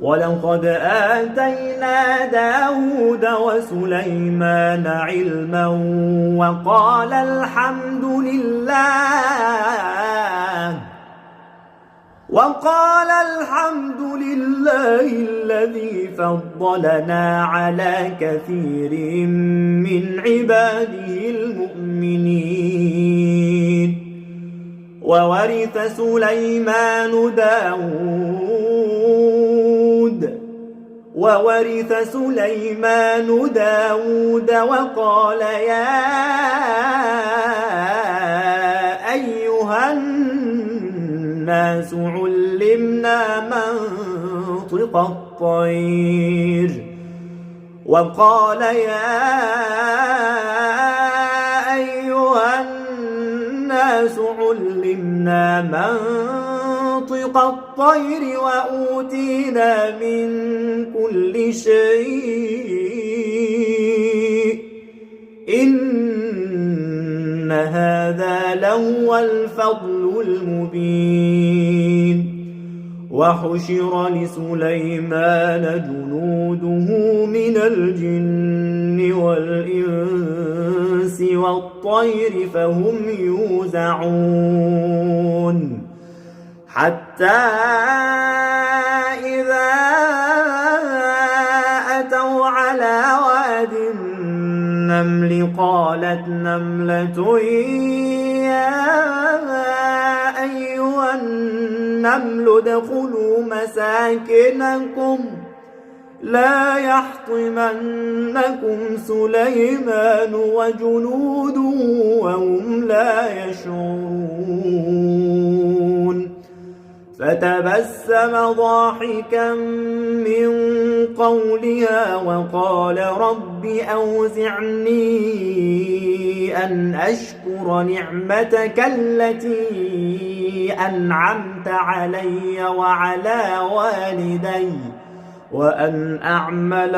ولقد آتينا داود وسليمان علما وقال الحمد لله الذي فضلنا على كثير من عباده المؤمنين. وورث سليمان داود وقال يا أيها الناس علمنا منطق الطير وأوتينا من كل شيء إن هذا لهو الفضل المبين. وحشر لسليمان جنوده من الجن والإنس والطير فهم يوزعون حتى إذا أتوا على واد النمل قالت نملة يا أيها النمل ادخلوا مساكنكم لا يحطمنكم سليمان وجنوده وهم لا يشعرون. فتبسم ضاحكا من قولها وقال رب أوزعني أن أشكر نعمتك التي أنعمت علي وعلى والدي وأن أعمل